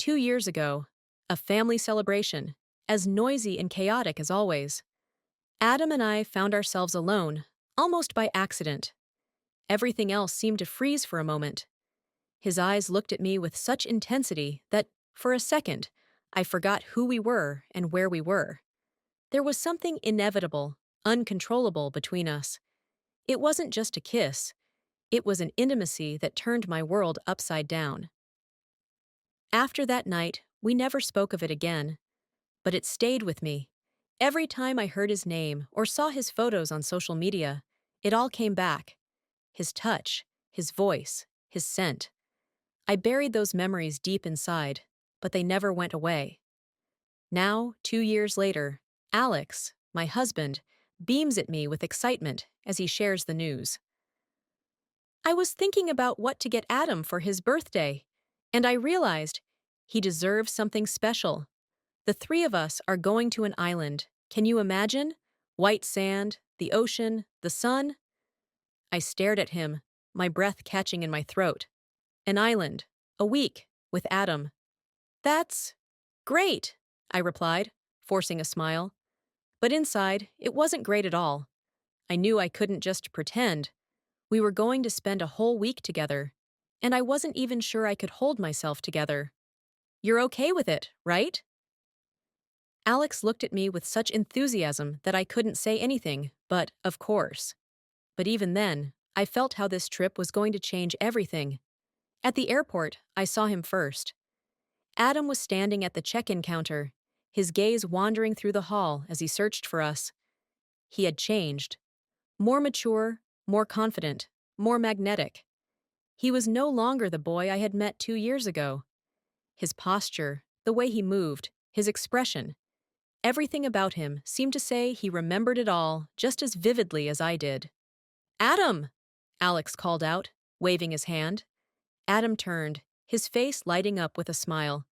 2 years ago, a family celebration, as noisy and chaotic as always. Adam and I found ourselves alone, almost by accident. Everything else seemed to freeze for a moment. His eyes looked at me with such intensity that, for a second, I forgot who we were and where we were. There was something inevitable, uncontrollable between us. It wasn't just a kiss, it was an intimacy that turned my world upside down. After that night, we never spoke of it again, but it stayed with me. Every time I heard his name or saw his photos on social media, it all came back. His touch, his voice, his scent. I buried those memories deep inside, but they never went away. Now, 2 years later, Alex, my husband, beams at me with excitement as he shares the news. I was thinking about what to get Adam for his birthday, and I realized he deserves something special. The three of us are going to an island. Can you imagine? White sand, the ocean, the sun. I stared at him, my breath catching in my throat. An island, a week, with Adam. That's great, I replied, forcing a smile. But inside, it wasn't great at all. I knew I couldn't just pretend. We were going to spend a whole week together, and I wasn't even sure I could hold myself together. You're okay with it, right? Alex looked at me with such enthusiasm that I couldn't say anything, but, of course. But even then, I felt how this trip was going to change everything. At the airport, I saw him first. Adam was standing at the check-in counter, his gaze wandering through the hall as he searched for us. He had changed. More mature, more confident, more magnetic. He was no longer the boy I had met 2 years ago. His posture, the way he moved, his expression, everything about him seemed to say he remembered it all just as vividly as I did. Adam! Alex called out, waving his hand. Adam turned, his face lighting up with a smile.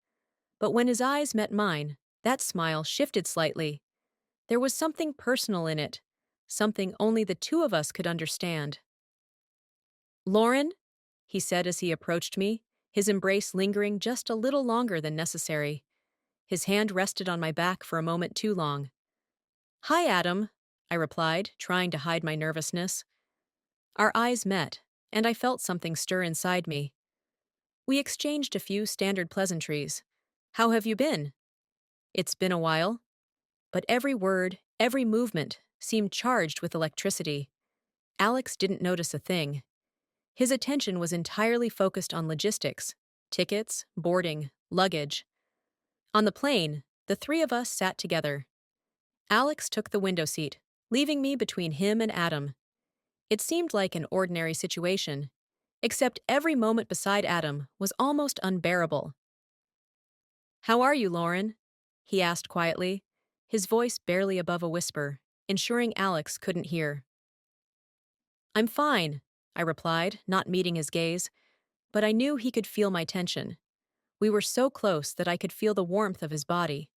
But when his eyes met mine, that smile shifted slightly. There was something personal in it, something only the two of us could understand. Lauren, he said as he approached me, his embrace lingering just a little longer than necessary. His hand rested on my back for a moment too long. Hi, Adam, I replied, trying to hide my nervousness. Our eyes met, and I felt something stir inside me. We exchanged a few standard pleasantries. How have you been? It's been a while. But every word, every movement, seemed charged with electricity. Alex didn't notice a thing. His attention was entirely focused on logistics, tickets, boarding, luggage. On the plane, the three of us sat together. Alex took the window seat, leaving me between him and Adam. It seemed like an ordinary situation, except every moment beside Adam was almost unbearable. How are you, Lauren? He asked quietly, his voice barely above a whisper, ensuring Alex couldn't hear. I'm fine, I replied, not meeting his gaze, but I knew he could feel my tension. We were so close that I could feel the warmth of his body.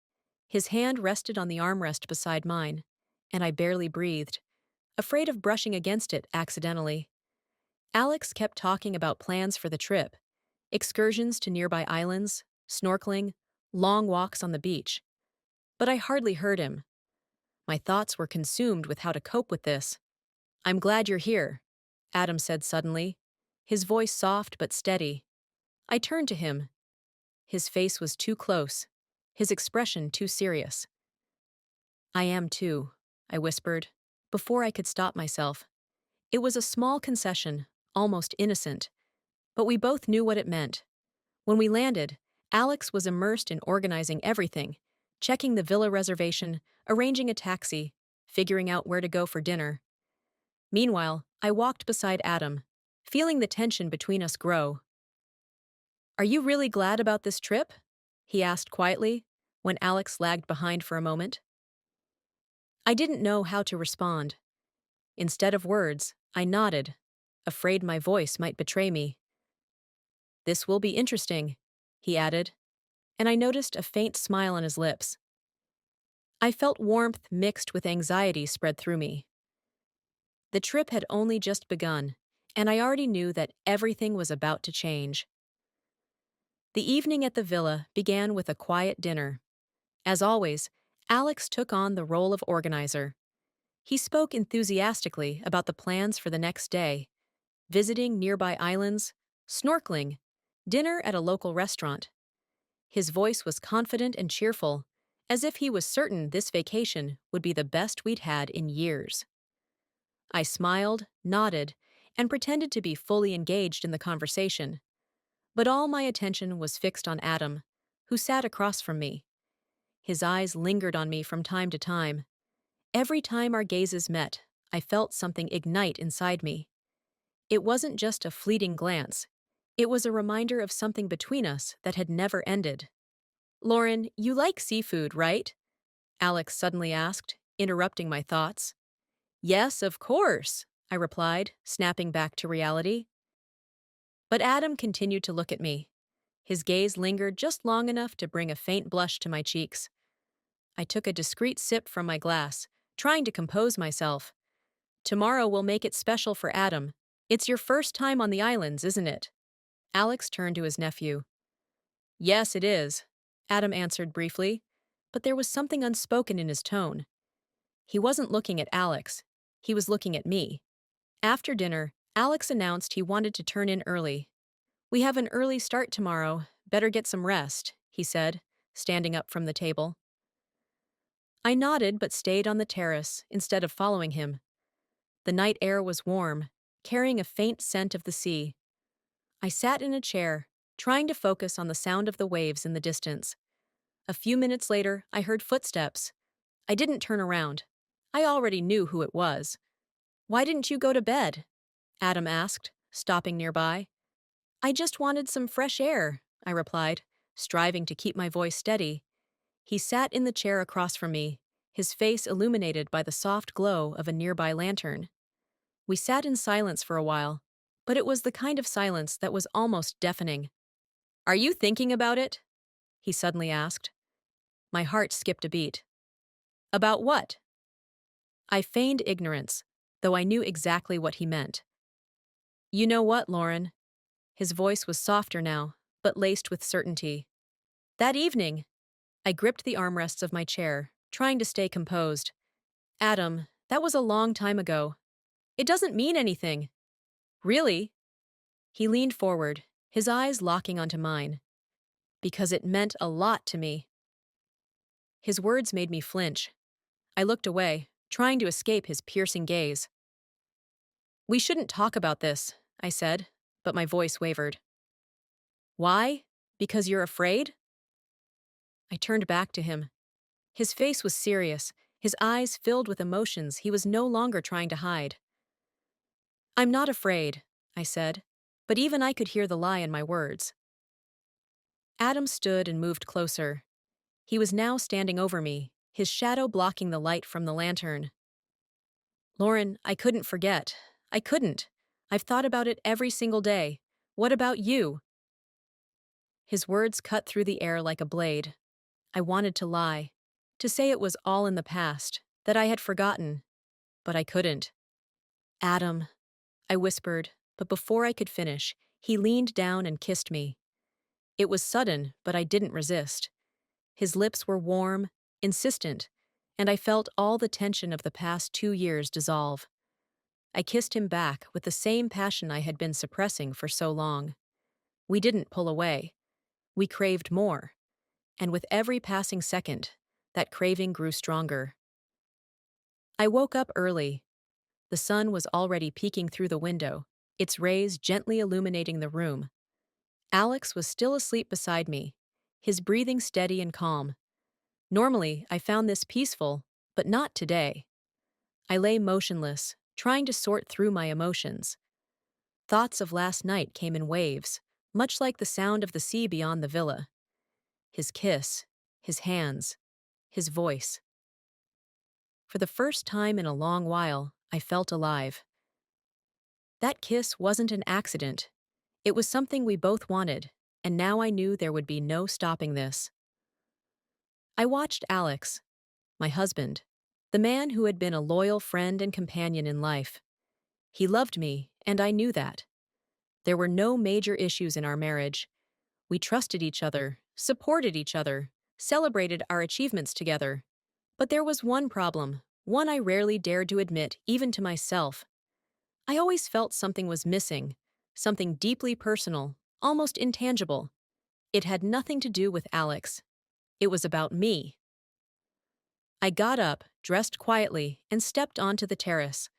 His hand rested on the armrest beside mine, and I barely breathed, afraid of brushing against it accidentally. Alex kept talking about plans for the trip, excursions to nearby islands, snorkeling, long walks on the beach. But I hardly heard him. My thoughts were consumed with how to cope with this. I'm glad you're here, Adam said suddenly, his voice soft but steady. I turned to him. His face was too close, his expression too serious. I am too, I whispered, before I could stop myself. It was a small concession, almost innocent, but we both knew what it meant. When we landed, Alex was immersed in organizing everything, checking the villa reservation, arranging a taxi, figuring out where to go for dinner. Meanwhile, I walked beside Adam, feeling the tension between us grow. Are you really glad about this trip? He asked quietly, when Alex lagged behind for a moment. I didn't know how to respond. Instead of words, I nodded, afraid my voice might betray me. This will be interesting, he added, and I noticed a faint smile on his lips. I felt warmth mixed with anxiety spread through me. The trip had only just begun, and I already knew that everything was about to change. The evening at the villa began with a quiet dinner. As always, Alex took on the role of organizer. He spoke enthusiastically about the plans for the next day: visiting nearby islands, snorkeling, dinner at a local restaurant. His voice was confident and cheerful, as if he was certain this vacation would be the best we'd had in years. I smiled, nodded, and pretended to be fully engaged in the conversation. But all my attention was fixed on Adam, who sat across from me. His eyes lingered on me from time to time. Every time our gazes met, I felt something ignite inside me. It wasn't just a fleeting glance. It was a reminder of something between us that had never ended. "Lauren, you like seafood, right?" Alex suddenly asked, interrupting my thoughts. "Yes, of course," I replied, snapping back to reality. But Adam continued to look at me. His gaze lingered just long enough to bring a faint blush to my cheeks. I took a discreet sip from my glass, trying to compose myself. "Tomorrow will make it special for Adam. It's your first time on the islands, isn't it?" Alex turned to his nephew. "Yes, it is," Adam answered briefly, but there was something unspoken in his tone. He wasn't looking at Alex. He was looking at me. After dinner, Alex announced he wanted to turn in early. "We have an early start tomorrow. Better get some rest," he said, standing up from the table. I nodded but stayed on the terrace instead of following him. The night air was warm, carrying a faint scent of the sea. I sat in a chair, trying to focus on the sound of the waves in the distance. A few minutes later, I heard footsteps. I didn't turn around. I already knew who it was. "Why didn't you go to bed?" Adam asked, stopping nearby. "I just wanted some fresh air," I replied, striving to keep my voice steady. He sat in the chair across from me, his face illuminated by the soft glow of a nearby lantern. We sat in silence for a while, but it was the kind of silence that was almost deafening. "Are you thinking about it?" he suddenly asked. My heart skipped a beat. "About what?" I feigned ignorance, though I knew exactly what he meant. "You know what, Lauren?" His voice was softer now, but laced with certainty. "That evening!" I gripped the armrests of my chair, trying to stay composed. "Adam, that was a long time ago. It doesn't mean anything." "Really?" He leaned forward, his eyes locking onto mine. "Because it meant a lot to me." His words made me flinch. I looked away, trying to escape his piercing gaze. "We shouldn't talk about this," I said, but my voice wavered. "Why? Because you're afraid?" I turned back to him. His face was serious, his eyes filled with emotions he was no longer trying to hide. "I'm not afraid," I said, but even I could hear the lie in my words. Adam stood and moved closer. He was now standing over me, his shadow blocking the light from the lantern. "Lauren, I couldn't forget. I couldn't. I've thought about it every single day. What about you?" His words cut through the air like a blade. I wanted to lie, to say it was all in the past, that I had forgotten, but I couldn't. "Adam," I whispered, but before I could finish, he leaned down and kissed me. It was sudden, but I didn't resist. His lips were warm, insistent, and I felt all the tension of the past 2 years dissolve. I kissed him back with the same passion I had been suppressing for so long. We didn't pull away. We craved more, and with every passing second, that craving grew stronger. I woke up early. The sun was already peeking through the window, its rays gently illuminating the room. Alex was still asleep beside me, his breathing steady and calm. Normally, I found this peaceful, but not today. I lay motionless, trying to sort through my emotions. Thoughts of last night came in waves, much like the sound of the sea beyond the villa. His kiss, his hands, his voice. For the first time in a long while, I felt alive. That kiss wasn't an accident. It was something we both wanted, and now I knew there would be no stopping this. I watched Alex, my husband, the man who had been a loyal friend and companion in life. He loved me, and I knew that. There were no major issues in our marriage. We trusted each other, supported each other, celebrated our achievements together. But there was one problem, one I rarely dared to admit, even to myself. I always felt something was missing, something deeply personal, almost intangible. It had nothing to do with Alex. It was about me. I got up, dressed quietly, and stepped onto the terrace.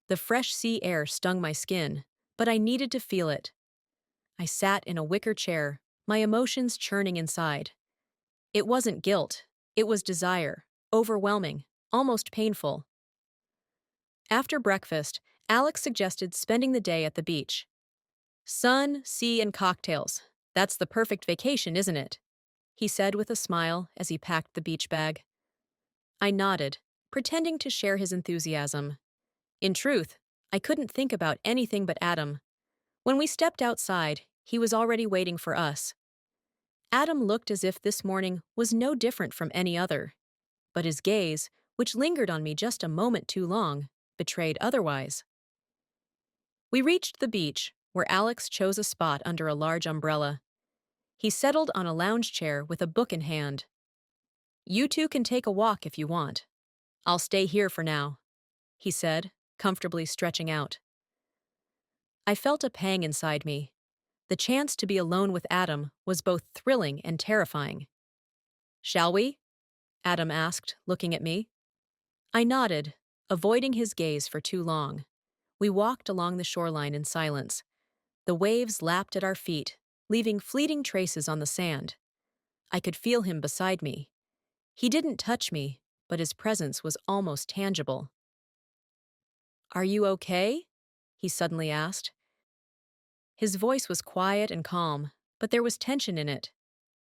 The fresh sea air stung my skin, but I needed to feel it. I sat in a wicker chair, my emotions churning inside. It wasn't guilt, it was desire, overwhelming, almost painful. After breakfast, Alex suggested spending the day at the beach. Sun, sea, and cocktails. That's the perfect vacation, isn't it? He said with a smile as he packed the beach bag. I nodded, pretending to share his enthusiasm. In truth, I couldn't think about anything but Adam. When we stepped outside, he was already waiting for us. Adam looked as if this morning was no different from any other. But his gaze, which lingered on me just a moment too long, betrayed otherwise. We reached the beach, where Alex chose a spot under a large umbrella. He settled on a lounge chair with a book in hand. You two can take a walk if you want. I'll stay here for now, he said, comfortably stretching out. I felt a pang inside me. The chance to be alone with Adam was both thrilling and terrifying. Shall we? Adam asked, looking at me. I nodded, avoiding his gaze for too long. We walked along the shoreline in silence. The waves lapped at our feet, leaving fleeting traces on the sand. I could feel him beside me. He didn't touch me, but his presence was almost tangible. Are you okay? He suddenly asked. His voice was quiet and calm, but there was tension in it.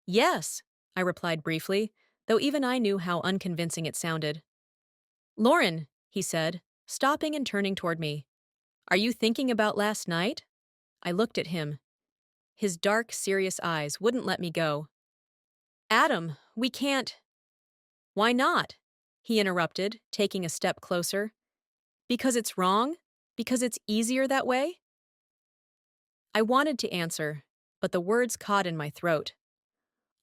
Yes, I replied briefly, though even I knew how unconvincing it sounded. Lauren, he said, stopping and turning toward me. Are you thinking about last night? I looked at him. His dark, serious eyes wouldn't let me go. Adam, we can't. Why not? He interrupted, taking a step closer. Because it's wrong? Because it's easier that way? I wanted to answer, but the words caught in my throat.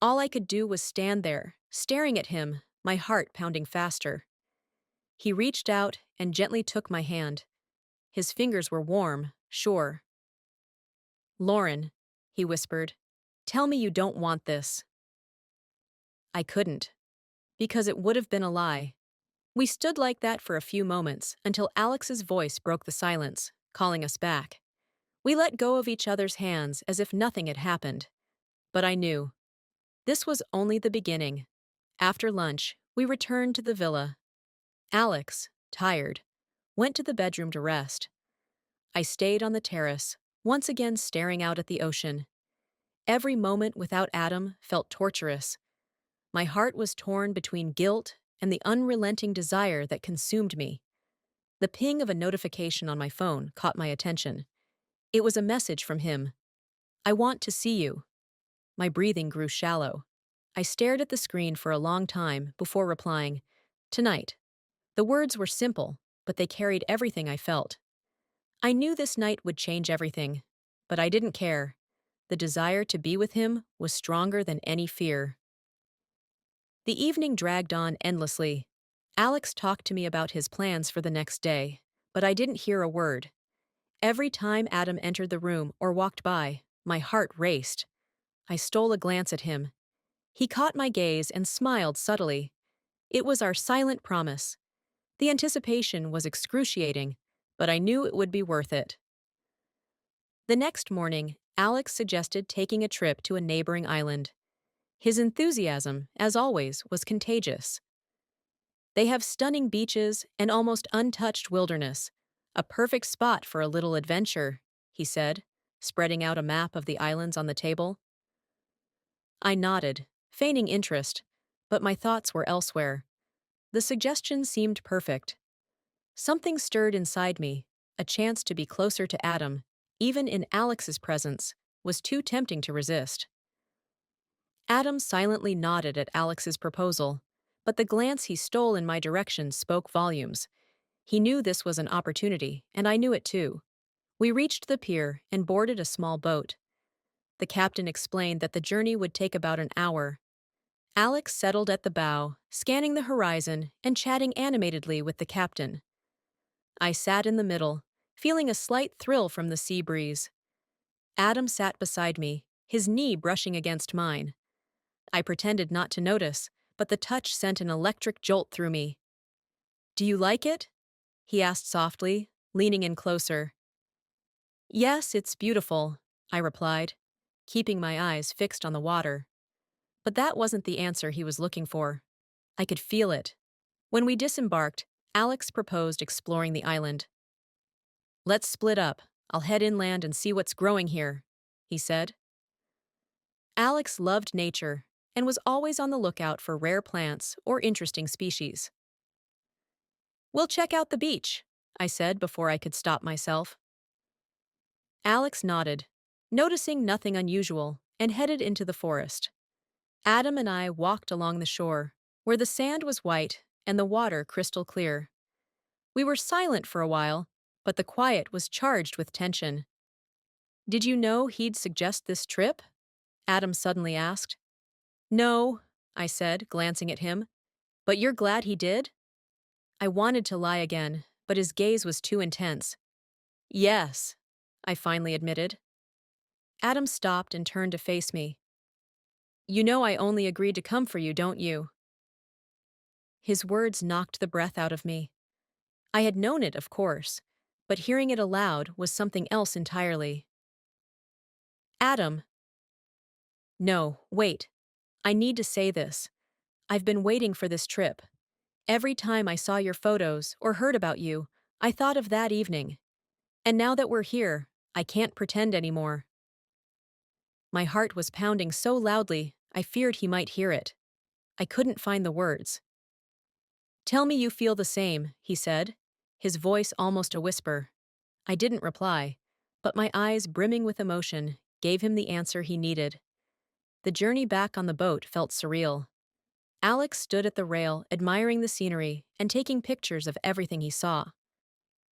All I could do was stand there, staring at him, my heart pounding faster. He reached out and gently took my hand. His fingers were warm, sure. Lauren, he whispered, tell me you don't want this. I couldn't, because it would have been a lie. We stood like that for a few moments until Alex's voice broke the silence, calling us back. We let go of each other's hands as if nothing had happened. But I knew. This was only the beginning. After lunch, we returned to the villa. Alex, tired, went to the bedroom to rest. I stayed on the terrace, once again staring out at the ocean. Every moment without Adam felt torturous. My heart was torn between guilt and the unrelenting desire that consumed me. The ping of a notification on my phone caught my attention. It was a message from him. I want to see you. My breathing grew shallow. I stared at the screen for a long time before replying, tonight. The words were simple, but they carried everything I felt. I knew this night would change everything, but I didn't care. The desire to be with him was stronger than any fear. The evening dragged on endlessly. Alex talked to me about his plans for the next day, but I didn't hear a word. Every time Adam entered the room or walked by, my heart raced. I stole a glance at him. He caught my gaze and smiled subtly. It was our silent promise. The anticipation was excruciating, but I knew it would be worth it. The next morning, Alex suggested taking a trip to a neighboring island. His enthusiasm, as always, was contagious. They have stunning beaches and almost untouched wilderness. A perfect spot for a little adventure, he said, spreading out a map of the islands on the table. I nodded, feigning interest, but my thoughts were elsewhere. The suggestion seemed perfect. Something stirred inside me. A chance to be closer to Adam, even in Alex's presence, was too tempting to resist. Adam silently nodded at Alex's proposal, but the glance he stole in my direction spoke volumes. He knew this was an opportunity, and I knew it too. We reached the pier and boarded a small boat. The captain explained that the journey would take about an hour. Alex settled at the bow, scanning the horizon and chatting animatedly with the captain. I sat in the middle, feeling a slight thrill from the sea breeze. Adam sat beside me, his knee brushing against mine. I pretended not to notice, but the touch sent an electric jolt through me. "Do you like it?" he asked softly, leaning in closer. "Yes, it's beautiful," I replied, keeping my eyes fixed on the water. But that wasn't the answer he was looking for. I could feel it. When we disembarked, Alex proposed exploring the island. "Let's split up. I'll head inland and see what's growing here," he said. Alex loved nature and was always on the lookout for rare plants or interesting species. "We'll check out the beach," I said before I could stop myself. Alex nodded, noticing nothing unusual, and headed into the forest. Adam and I walked along the shore, where the sand was white and the water crystal clear. We were silent for a while, but the quiet was charged with tension. "Did you know he'd suggest this trip?" Adam suddenly asked. "No," I said, glancing at him. "But you're glad he did?" I wanted to lie again, but his gaze was too intense. "Yes," I finally admitted. Adam stopped and turned to face me. "You know I only agreed to come for you, don't you?" His words knocked the breath out of me. I had known it, of course, but hearing it aloud was something else entirely. "Adam." "No, wait. I need to say this. I've been waiting for this trip. Every time I saw your photos or heard about you, I thought of that evening. And now that we're here, I can't pretend anymore." My heart was pounding so loudly, I feared he might hear it. I couldn't find the words. "Tell me you feel the same," he said, his voice almost a whisper. I didn't reply, but my eyes brimming with emotion gave him the answer he needed. The journey back on the boat felt surreal. Alex stood at the rail, admiring the scenery and taking pictures of everything he saw.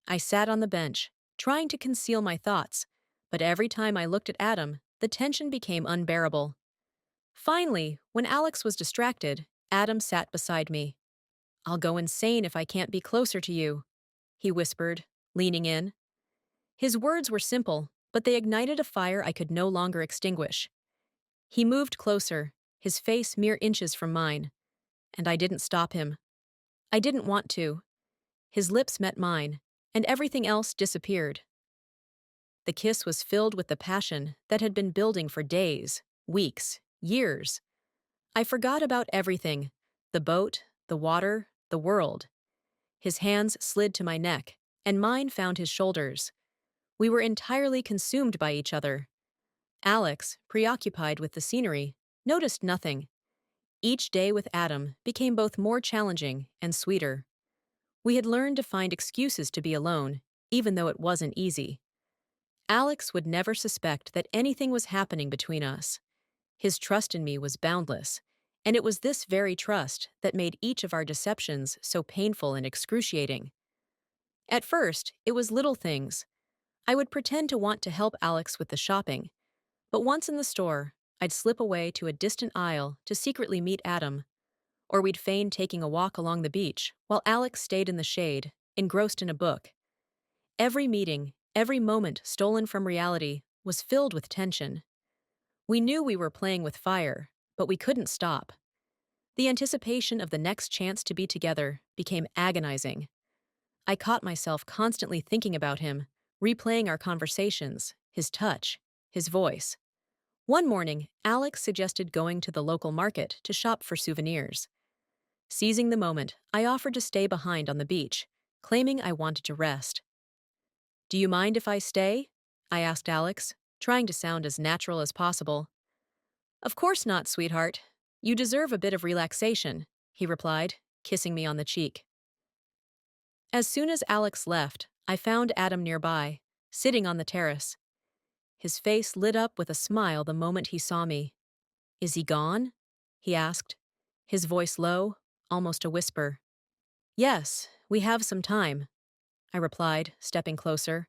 I sat on the bench, trying to conceal my thoughts, but every time I looked at Adam, the tension became unbearable. Finally, when Alex was distracted, Adam sat beside me. "I'll go insane if I can't be closer to you," he whispered, leaning in. His words were simple, but they ignited a fire I could no longer extinguish. He moved closer, his face mere inches from mine, and I didn't stop him. I didn't want to. His lips met mine, and everything else disappeared. The kiss was filled with the passion that had been building for days, weeks, years. I forgot about everything: the boat, the water, the world. His hands slid to my neck, and mine found his shoulders. We were entirely consumed by each other. Alex, preoccupied with the scenery, noticed nothing. Each day with Adam became both more challenging and sweeter. We had learned to find excuses to be alone, even though it wasn't easy. Alex would never suspect that anything was happening between us. His trust in me was boundless, and it was this very trust that made each of our deceptions so painful and excruciating. At first, it was little things. I would pretend to want to help Alex with the shopping, but once in the store, I'd slip away to a distant aisle to secretly meet Adam, or we'd feign taking a walk along the beach while Alex stayed in the shade, engrossed in a book. Every meeting, every moment stolen from reality, was filled with tension. We knew we were playing with fire, but we couldn't stop. The anticipation of the next chance to be together became agonizing. I caught myself constantly thinking about him, replaying our conversations, his touch, his voice. One morning, Alex suggested going to the local market to shop for souvenirs. Seizing the moment, I offered to stay behind on the beach, claiming I wanted to rest. "Do you mind if I stay?" I asked Alex, trying to sound as natural as possible. "Of course not, sweetheart. You deserve a bit of relaxation," he replied, kissing me on the cheek. As soon as Alex left, I found Adam nearby, sitting on the terrace. His face lit up with a smile the moment he saw me. "Is he gone?" he asked, his voice low, almost a whisper. "Yes, we have some time," I replied, stepping closer.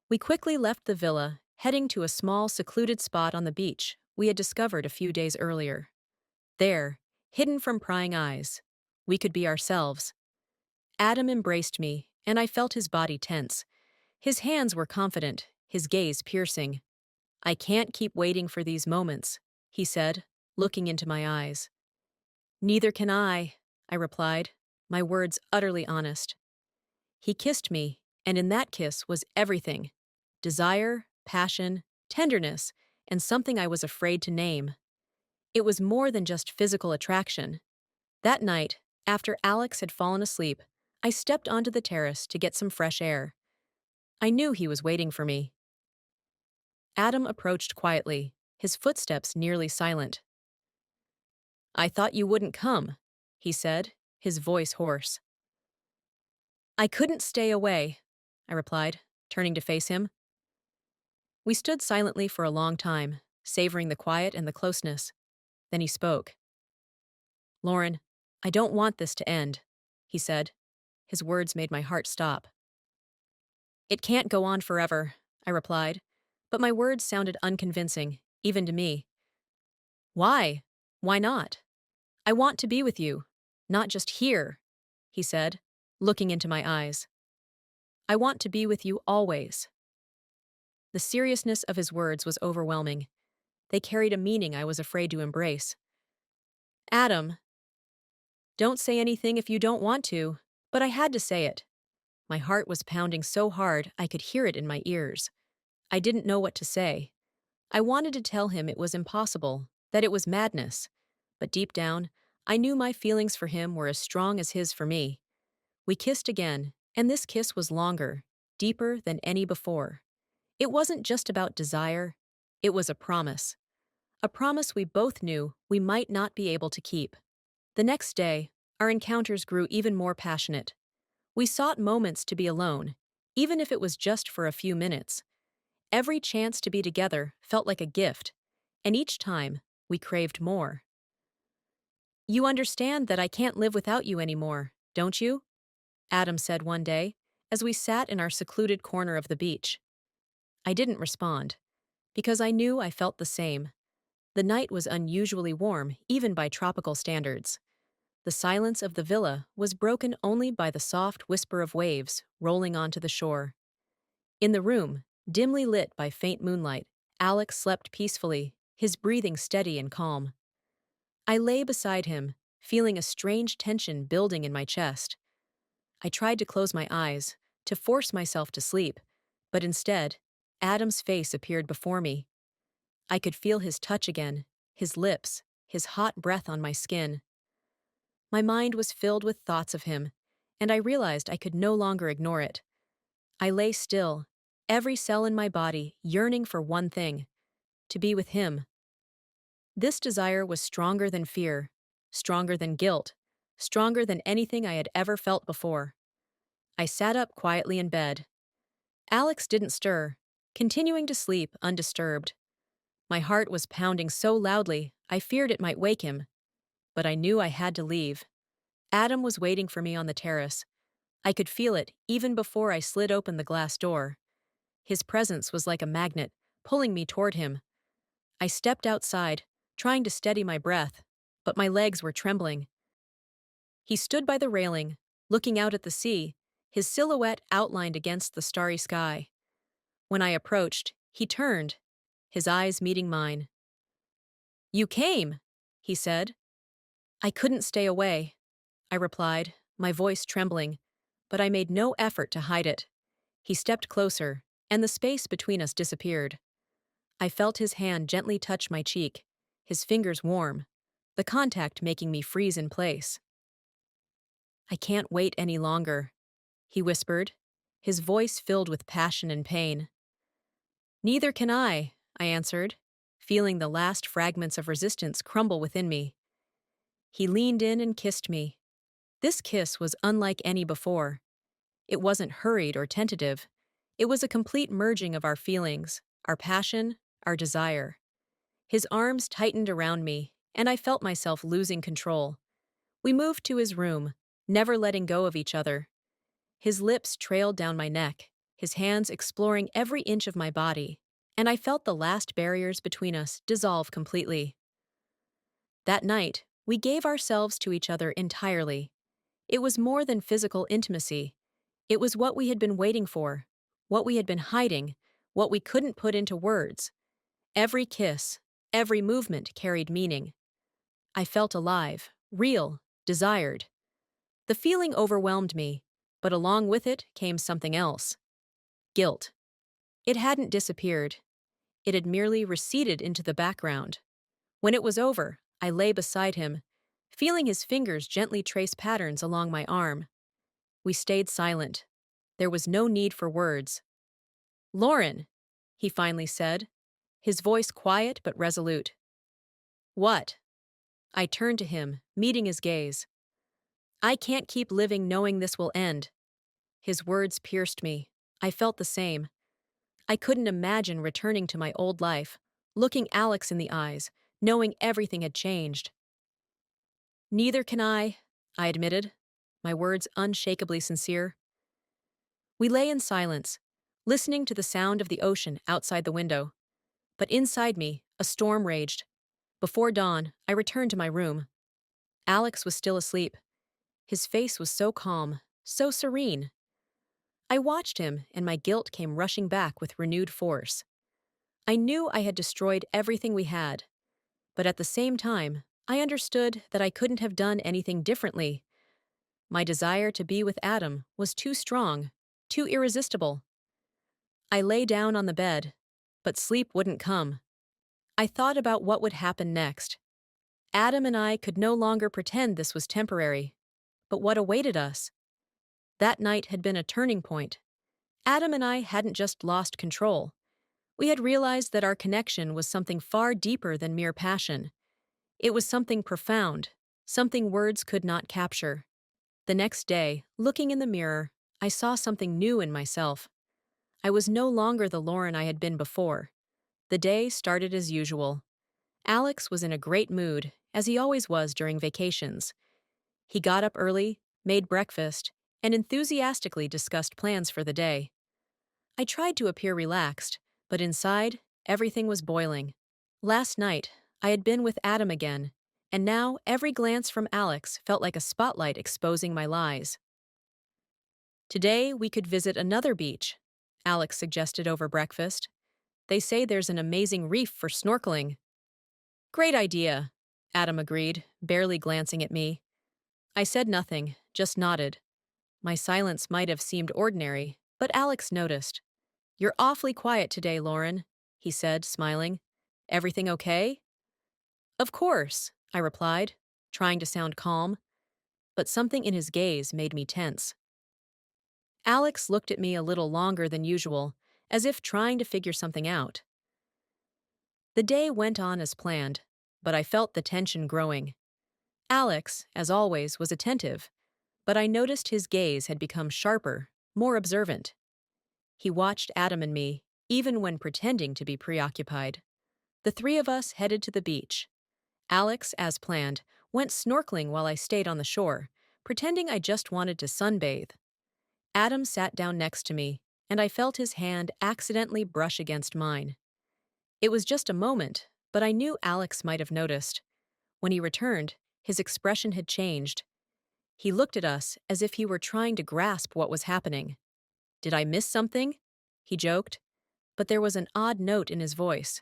We quickly left the villa, heading to a small, secluded spot on the beach we had discovered a few days earlier. There, hidden from prying eyes, we could be ourselves. Adam embraced me, and I felt his body tense. His hands were confident, his gaze piercing. "I can't keep waiting for these moments," he said, looking into my eyes. "Neither can I replied, my words utterly honest. He kissed me, and in that kiss was everything: desire, passion, tenderness, and something I was afraid to name. It was more than just physical attraction. That night, after Alex had fallen asleep, I stepped onto the terrace to get some fresh air. I knew he was waiting for me. Adam approached quietly, his footsteps nearly silent. "I thought you wouldn't come," he said, his voice hoarse. "I couldn't stay away," I replied, turning to face him. We stood silently for a long time, savoring the quiet and the closeness. Then he spoke. "Lauren, I don't want this to end," he said. His words made my heart stop. "It can't go on forever," I replied, but my words sounded unconvincing, even to me. "Why? Why not? I want to be with you, not just here," he said, looking into my eyes. "I want to be with you always." The seriousness of his words was overwhelming. They carried a meaning I was afraid to embrace. "Adam, don't say anything if you don't want to," but I had to say it. My heart was pounding so hard I could hear it in my ears. I didn't know what to say. I wanted to tell him it was impossible, that it was madness. But deep down, I knew my feelings for him were as strong as his for me. We kissed again, and this kiss was longer, deeper than any before. It wasn't just about desire, it was a promise. A promise we both knew we might not be able to keep. The next day, our encounters grew even more passionate. We sought moments to be alone, even if it was just for a few minutes. Every chance to be together felt like a gift, and each time, we craved more. "You understand that I can't live without you anymore, don't you?" Adam said one day, as we sat in our secluded corner of the beach. I didn't respond, because I knew I felt the same. The night was unusually warm, even by tropical standards. The silence of the villa was broken only by the soft whisper of waves rolling onto the shore. In the room, dimly lit by faint moonlight, Alex slept peacefully, his breathing steady and calm. I lay beside him, feeling a strange tension building in my chest. I tried to close my eyes, to force myself to sleep, but instead, Adam's face appeared before me. I could feel his touch again, his lips, his hot breath on my skin. My mind was filled with thoughts of him, and I realized I could no longer ignore it. I lay still, every cell in my body yearning for one thing: to be with him. This desire was stronger than fear, stronger than guilt, stronger than anything I had ever felt before. I sat up quietly in bed. Alex didn't stir, continuing to sleep undisturbed. My heart was pounding so loudly I feared it might wake him, but I knew I had to leave. Adam was waiting for me on the terrace. I could feel it even before I slid open the glass door. His presence was like a magnet, pulling me toward him. I stepped outside, trying to steady my breath, but my legs were trembling. He stood by the railing, looking out at the sea, his silhouette outlined against the starry sky. When I approached, he turned, his eyes meeting mine. "You came," he said. "I couldn't stay away," I replied, my voice trembling, but I made no effort to hide it. He stepped closer, and the space between us disappeared. I felt his hand gently touch my cheek, his fingers warm, the contact making me freeze in place. "I can't wait any longer," he whispered, his voice filled with passion and pain. "Neither can I answered, feeling the last fragments of resistance crumble within me. He leaned in and kissed me. This kiss was unlike any before. It wasn't hurried or tentative. It was a complete merging of our feelings, our passion, our desire. His arms tightened around me, and I felt myself losing control. We moved to his room, never letting go of each other. His lips trailed down my neck, his hands exploring every inch of my body, and I felt the last barriers between us dissolve completely. That night, we gave ourselves to each other entirely. It was more than physical intimacy. It was what we had been waiting for, what we had been hiding, what we couldn't put into words. Every kiss, every movement carried meaning. I felt alive, real, desired. The feeling overwhelmed me, but along with it came something else: guilt. It hadn't disappeared. It had merely receded into the background. When it was over, I lay beside him, feeling his fingers gently trace patterns along my arm. We stayed silent. There was no need for words. "Lauren," he finally said, his voice quiet but resolute. "What?" I turned to him, meeting his gaze. "I can't keep living knowing this will end." His words pierced me. I felt the same. I couldn't imagine returning to my old life, looking Alex in the eyes, knowing everything had changed. "Neither can I admitted, my words unshakably sincere. We lay in silence, listening to the sound of the ocean outside the window. But inside me, a storm raged. Before dawn, I returned to my room. Alex was still asleep. His face was so calm, so serene. I watched him, and my guilt came rushing back with renewed force. I knew I had destroyed everything we had, but at the same time, I understood that I couldn't have done anything differently. My desire to be with Adam was too strong, too irresistible. I lay down on the bed, but sleep wouldn't come. I thought about what would happen next. Adam and I could no longer pretend this was temporary. But what awaited us? That night had been a turning point. Adam and I hadn't just lost control. We had realized that our connection was something far deeper than mere passion. It was something profound, something words could not capture. The next day, looking in the mirror, I saw something new in myself. I was no longer the Lauren I had been before. The day started as usual. Alex was in a great mood, as he always was during vacations. He got up early, made breakfast, and enthusiastically discussed plans for the day. I tried to appear relaxed, but inside, everything was boiling. Last night, I had been with Adam again, and now every glance from Alex felt like a spotlight exposing my lies. "Today, we could visit another beach," Alex suggested over breakfast. "They say there's an amazing reef for snorkeling." "Great idea," Adam agreed, barely glancing at me. I said nothing, just nodded. My silence might have seemed ordinary, but Alex noticed. "You're awfully quiet today, Lauren," he said, smiling. "Everything okay?" "Of course," I replied, trying to sound calm, but something in his gaze made me tense. Alex looked at me a little longer than usual, as if trying to figure something out. The day went on as planned, but I felt the tension growing. Alex, as always, was attentive, but I noticed his gaze had become sharper, more observant. He watched Adam and me, even when pretending to be preoccupied. The three of us headed to the beach. Alex, as planned, went snorkeling while I stayed on the shore, pretending I just wanted to sunbathe. Adam sat down next to me, and I felt his hand accidentally brush against mine. It was just a moment, but I knew Alex might have noticed. When he returned, his expression had changed. He looked at us as if he were trying to grasp what was happening. "Did I miss something?" he joked, but there was an odd note in his voice.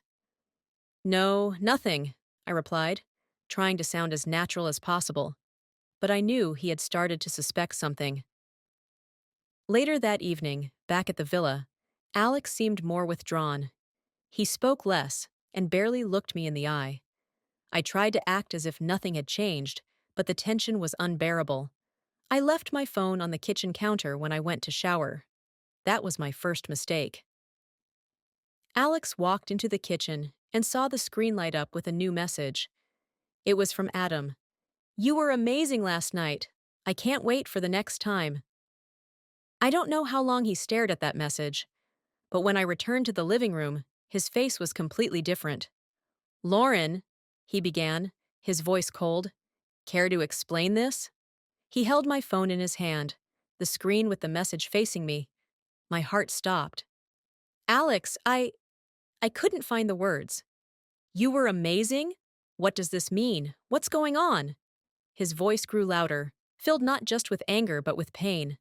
"No, nothing," I replied, trying to sound as natural as possible. But I knew he had started to suspect something. Later that evening, back at the villa, Alex seemed more withdrawn. He spoke less and barely looked me in the eye. I tried to act as if nothing had changed, but the tension was unbearable. I left my phone on the kitchen counter when I went to shower. That was my first mistake. Alex walked into the kitchen and saw the screen light up with a new message. It was from Adam. "You were amazing last night. I can't wait for the next time." I don't know how long he stared at that message, but when I returned to the living room, his face was completely different. "Lauren," he began, his voice cold. "Care to explain this?" He held my phone in his hand, the screen with the message facing me. My heart stopped. "Alex, I couldn't find the words. You were amazing? What does this mean? What's going on? His voice grew louder, filled not just with anger but with pain.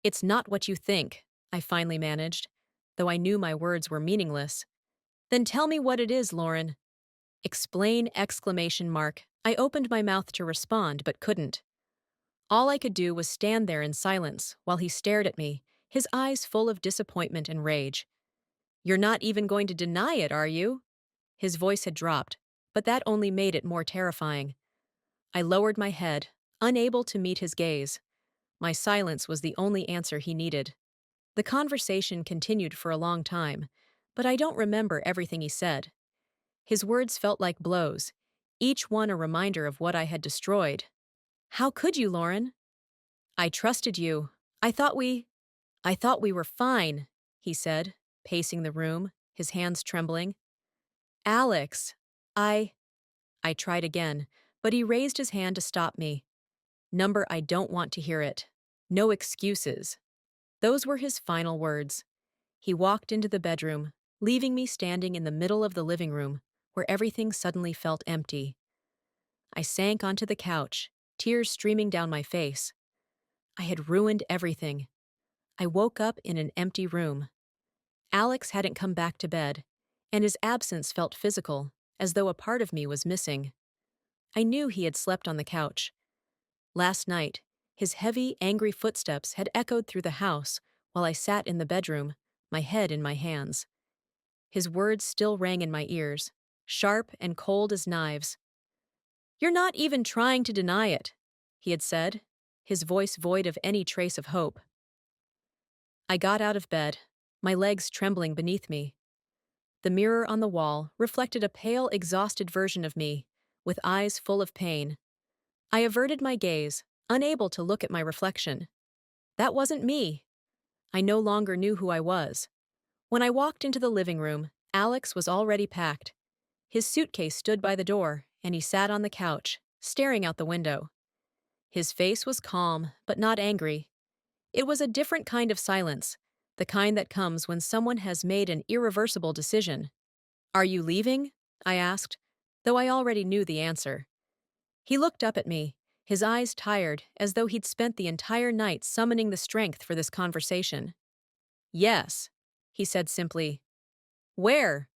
It's not what you think, I finally managed, though I knew my words were meaningless. Then tell me what it is, Lauren. Explain! Exclamation mark. I opened my mouth to respond but couldn't. All I could do was stand there in silence while he stared at me, his eyes full of disappointment and rage. You're not even going to deny it, are you? His voice had dropped, but that only made it more terrifying. I lowered my head, unable to meet his gaze. My silence was the only answer he needed. The conversation continued for a long time, but I don't remember everything he said. His words felt like blows, each one a reminder of what I had destroyed. How could you, Lauren? I trusted you. I thought we... I thought we were fine, he said, pacing the room, his hands trembling. Alex, I tried again, but he raised his hand to stop me. Number, I don't want to hear it. No excuses. Those were his final words. He walked into the bedroom, leaving me standing in the middle of the living room, where everything suddenly felt empty. I sank onto the couch, tears streaming down my face. I had ruined everything. I woke up in an empty room. Alex hadn't come back to bed, and his absence felt physical, as though a part of me was missing. I knew he had slept on the couch. Last night, his heavy, angry footsteps had echoed through the house while I sat in the bedroom, my head in my hands. His words still rang in my ears, sharp and cold as knives. You're not even trying to deny it, he had said, his voice void of any trace of hope. I got out of bed, my legs trembling beneath me. The mirror on the wall reflected a pale, exhausted version of me, with eyes full of pain. I averted my gaze, unable to look at my reflection. That wasn't me. I no longer knew who I was. When I walked into the living room, Alex was already packed. His suitcase stood by the door, and he sat on the couch, staring out the window. His face was calm, but not angry. It was a different kind of silence, the kind that comes when someone has made an irreversible decision. Are you leaving? I asked, though I already knew the answer. He looked up at me, his eyes tired, as though he'd spent the entire night summoning the strength for this conversation. Yes, he said simply. Where?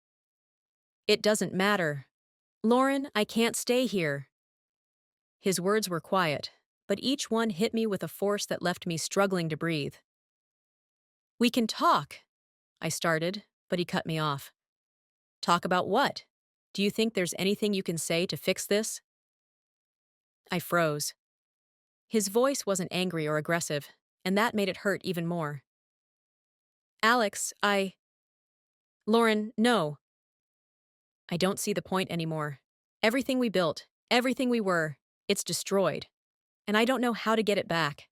It doesn't matter. Lauren, I can't stay here. His words were quiet, but each one hit me with a force that left me struggling to breathe. We can talk, I started, but he cut me off. Talk about what? Do you think there's anything you can say to fix this? I froze. His voice wasn't angry or aggressive, and that made it hurt even more. Alex, Lauren, no. I don't see the point anymore. Everything we built, everything we were, it's destroyed, and I don't know how to get it back.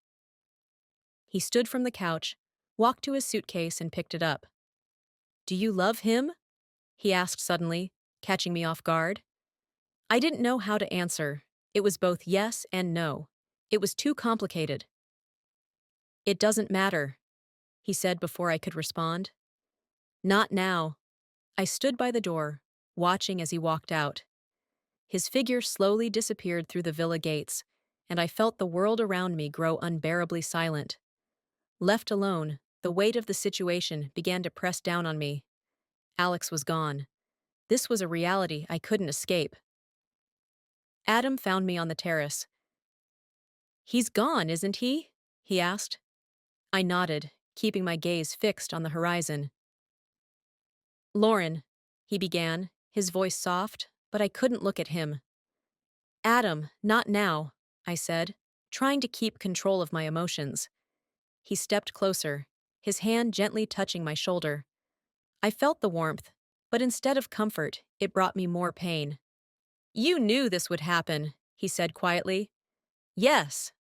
He stood from the couch, walked to his suitcase, and picked it up. Do you love him? He asked suddenly, catching me off guard. I didn't know how to answer. It was both yes and no. It was too complicated. It doesn't matter, he said before I could respond. Not now. I stood by the door, watching as he walked out. His figure slowly disappeared through the villa gates, and I felt the world around me grow unbearably silent. Left alone, the weight of the situation began to press down on me. Alex was gone. This was a reality I couldn't escape. Adam found me on the terrace. He's gone, isn't he? He asked. I nodded, keeping my gaze fixed on the horizon. Lauren, he began, his voice soft, but I couldn't look at him. Adam, not now, I said, trying to keep control of my emotions. He stepped closer, his hand gently touching my shoulder. I felt the warmth, but instead of comfort, it brought me more pain. You knew this would happen, he said quietly. Yes,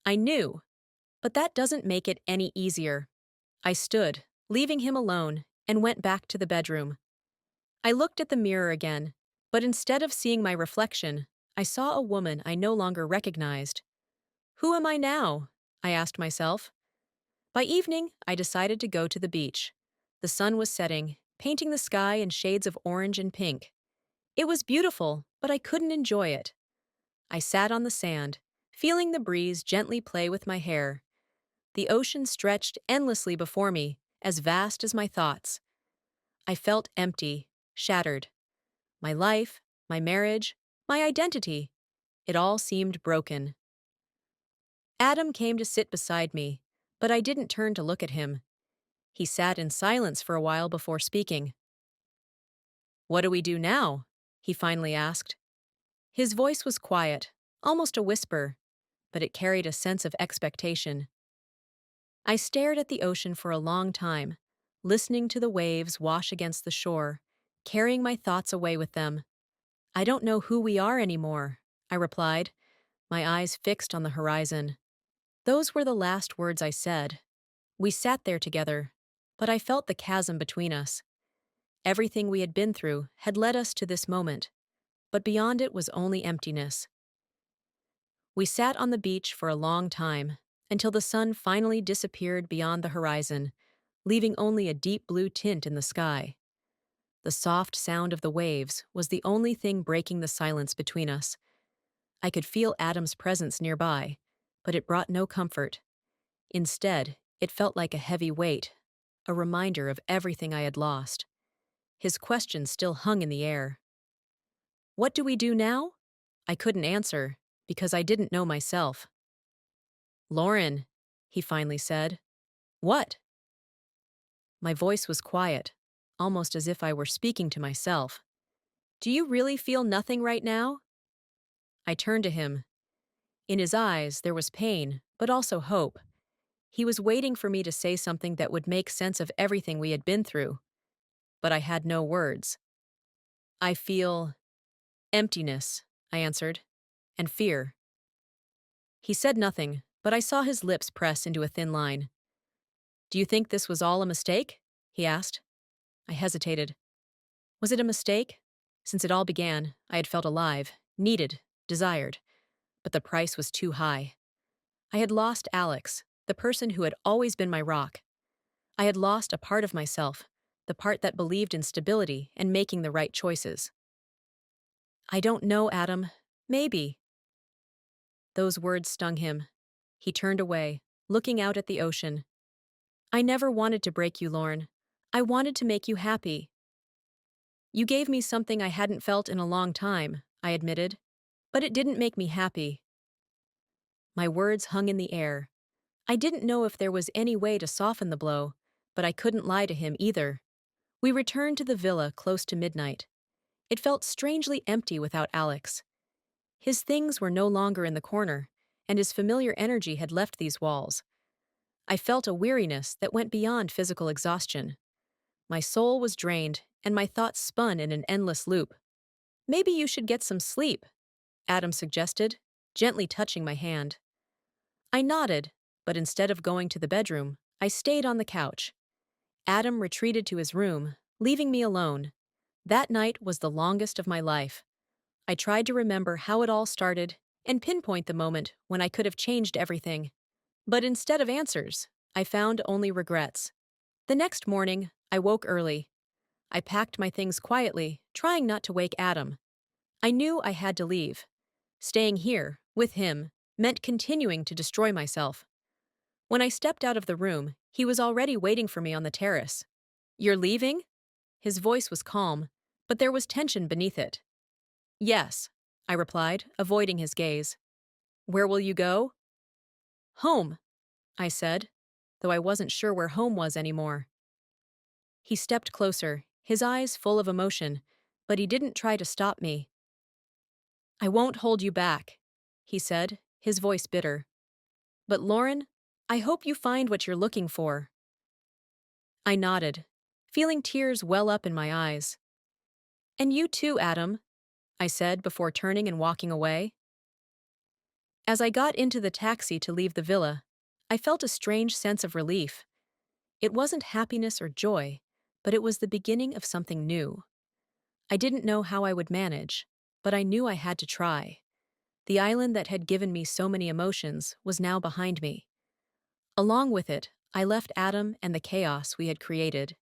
I knew, but that doesn't make it any easier. I stood, leaving him alone, and went back to the bedroom. I looked at the mirror again, but instead of seeing my reflection, I saw a woman I no longer recognized. Who am I now? I asked myself. By evening, I decided to go to the beach. The sun was setting, painting the sky in shades of orange and pink. It was beautiful, but I couldn't enjoy it. I sat on the sand, feeling the breeze gently play with my hair. The ocean stretched endlessly before me, as vast as my thoughts. I felt empty, shattered. My life, my marriage, my identity, it all seemed broken. Adam came to sit beside me, but I didn't turn to look at him. He sat in silence for a while before speaking. "What do we do now?" he finally asked. His voice was quiet, almost a whisper, but it carried a sense of expectation. I stared at the ocean for a long time, listening to the waves wash against the shore, carrying my thoughts away with them. "I don't know who we are anymore," I replied, my eyes fixed on the horizon. Those were the last words I said. We sat there together, but I felt the chasm between us. Everything we had been through had led us to this moment, but beyond it was only emptiness. We sat on the beach for a long time, until the sun finally disappeared beyond the horizon, leaving only a deep blue tint in the sky. The soft sound of the waves was the only thing breaking the silence between us. I could feel Adam's presence nearby, but it brought no comfort. Instead, it felt like a heavy weight, a reminder of everything I had lost. His question still hung in the air. "What do we do now?" I couldn't answer, because I didn't know myself. "Lauren," he finally said. "What?" My voice was quiet, almost as if I were speaking to myself. "Do you really feel nothing right now?" I turned to him. In his eyes, there was pain, but also hope. He was waiting for me to say something that would make sense of everything we had been through. But I had no words. "I feel emptiness," I answered, "and fear." He said nothing, but I saw his lips press into a thin line. "Do you think this was all a mistake?" he asked. I hesitated. Was it a mistake? Since it all began, I had felt alive, needed, desired. But the price was too high. I had lost Alex, the person who had always been my rock. I had lost a part of myself, the part that believed in stability and making the right choices. "I don't know, Adam. Maybe." Those words stung him. He turned away, looking out at the ocean. "I never wanted to break you, Lauren. I wanted to make you happy." "You gave me something I hadn't felt in a long time," I admitted, "but it didn't make me happy." My words hung in the air. I didn't know if there was any way to soften the blow, but I couldn't lie to him either. We returned to the villa close to midnight. It felt strangely empty without Alex. His things were no longer in the corner, and his familiar energy had left these walls. I felt a weariness that went beyond physical exhaustion. My soul was drained, and my thoughts spun in an endless loop. "Maybe you should get some sleep," Adam suggested, gently touching my hand. I nodded, but instead of going to the bedroom, I stayed on the couch. Adam retreated to his room, leaving me alone. That night was the longest of my life. I tried to remember how it all started and pinpoint the moment when I could have changed everything. But instead of answers, I found only regrets. The next morning, I woke early. I packed my things quietly, trying not to wake Adam. I knew I had to leave. Staying here, with him, meant continuing to destroy myself. When I stepped out of the room, he was already waiting for me on the terrace. "You're leaving?" His voice was calm, but there was tension beneath it. "Yes," I replied, avoiding his gaze. "Where will you go?" "Home," I said, though I wasn't sure where home was anymore. He stepped closer, his eyes full of emotion, but he didn't try to stop me. "I won't hold you back," he said, his voice bitter. "But Lauren, I hope you find what you're looking for." I nodded, feeling tears well up in my eyes. "And you too, Adam," I said before turning and walking away. As I got into the taxi to leave the villa, I felt a strange sense of relief. It wasn't happiness or joy, but it was the beginning of something new. I didn't know how I would manage, but I knew I had to try. The island that had given me so many emotions was now behind me. Along with it, I left Adam and the chaos we had created.